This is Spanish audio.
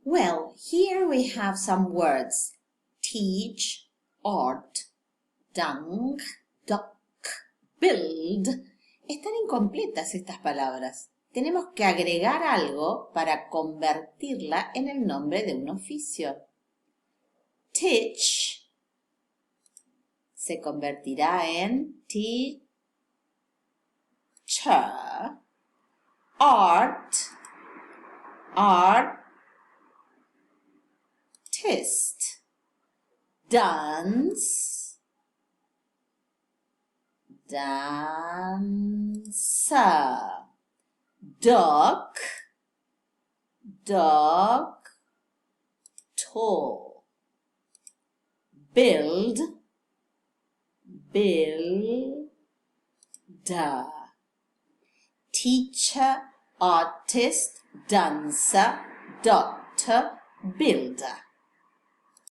Well, here we have some words. Teach, art, dunk, duck, build. Están incompletas estas palabras. Tenemos que agregar algo para convertirla en el nombre de un oficio. Teach se convertirá en teacher. Art, artist. Dance, dancer. Duck, tall. Build, builder. Teacher, artist, dancer, doctor, builder.